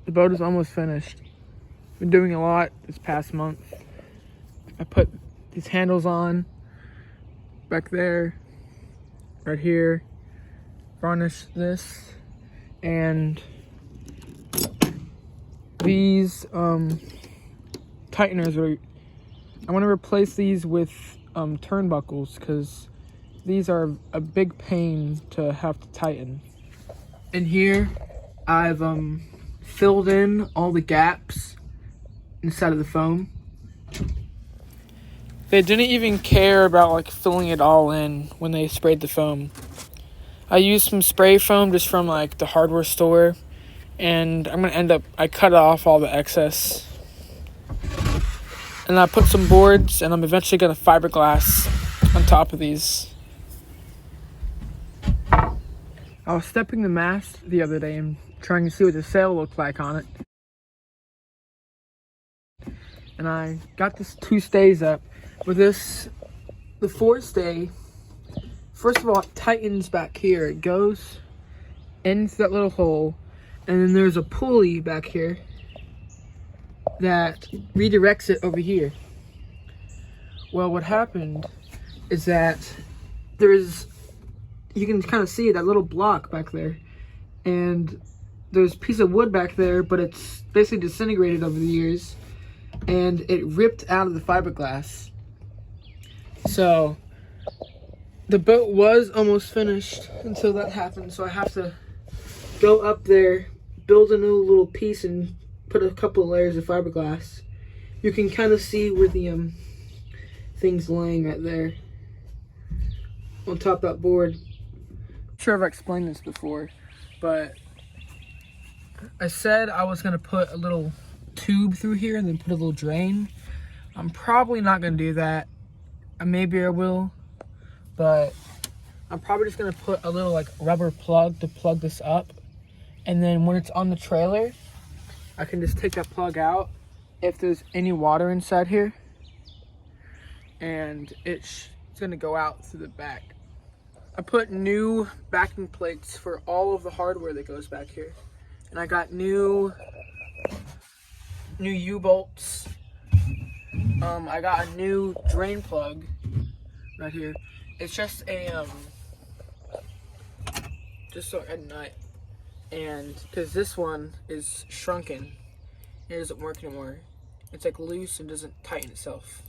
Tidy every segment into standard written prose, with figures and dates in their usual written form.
The boat is almost finished. Been doing a lot this past month. I put these handles on back there, right here, varnished this, and these tighteners are, I want to replace these with turnbuckles because these are a big pain to have to tighten. In here, I've filled in all the gaps inside of the foam. They didn't even care about like filling it all in when they sprayed the foam. I used some spray foam just from like the hardware store, and I'm gonna I cut off all the excess. And I put some boards, and I'm eventually gonna fiberglass on top of these. I was stepping the mast the other day and trying to see what the sail looked like on it. And I got this 2 stays up. With this, the 4th stay, first of all, it tightens back here. It goes into that little hole, and then there's a pulley back here that redirects it over here. Well, what happened is that you can kind of see that little block back there, and there's a piece of wood back there, but it's basically disintegrated over the years, and it ripped out of the fiberglass. So the boat was almost finished until that happened, so I have to go up there, build a new little piece, and put a couple of layers of fiberglass. You can kind of see where the thing's laying right there on top of that board. I'm sure I've explained this before, but I said I was gonna put a little tube through here and then put a little drain. I'm probably not gonna do that. Maybe I will, but I'm probably just gonna put a little like rubber plug to plug this up, and then when it's on the trailer, I can just take that plug out if there's any water inside here, and it's gonna go out through the back. I put new backing plates for all of the hardware that goes back here, and I got new U-bolts. I got a new drain plug right here. It's just a just so at night, and because this one is shrunken, it doesn't work anymore. It's like loose and doesn't tighten itself.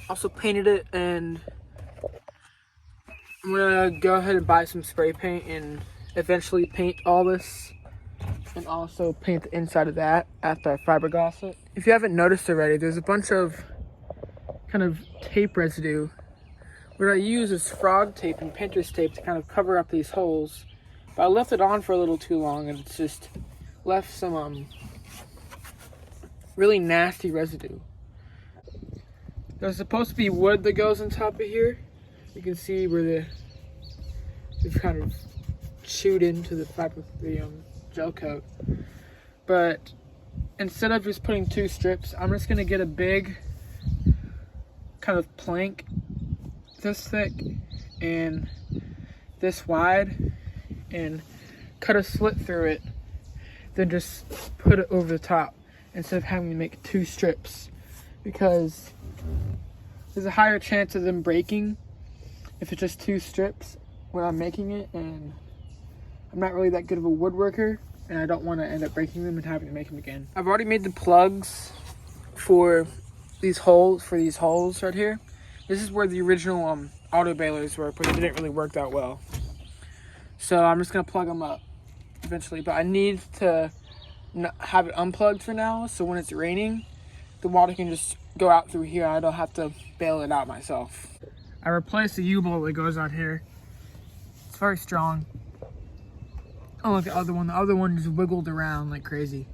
Also painted it, and I'm gonna go ahead and buy some spray paint and eventually paint all this, and also paint the inside of that after I fiberglass it. If you haven't noticed already, there's a bunch of kind of tape residue. What I use is frog tape and painter's tape to kind of cover up these holes, but I left it on for a little too long, and it's just left some really nasty residue. There's supposed to be wood that goes on top of here. You can see where they've kind of chewed into the gel coat. But instead of just putting 2 strips, I'm just gonna get a big kind of plank this thick and this wide and cut a slit through it, then just put it over the top instead of having to make 2 strips, because there's a higher chance of them breaking if it's just 2 strips when I'm making it, and I'm not really that good of a woodworker, and I don't want to end up breaking them and having to make them again. I've already made the plugs for these holes right here. This is where the original auto balers were, but they didn't really work that well. So I'm just gonna plug them up eventually, but I need to have it unplugged for now, so when it's raining, the water can just go out through here. I don't have to bail it out myself. I replaced the U-bolt that goes out here. It's very strong. Unlike the other one just wiggled around like crazy.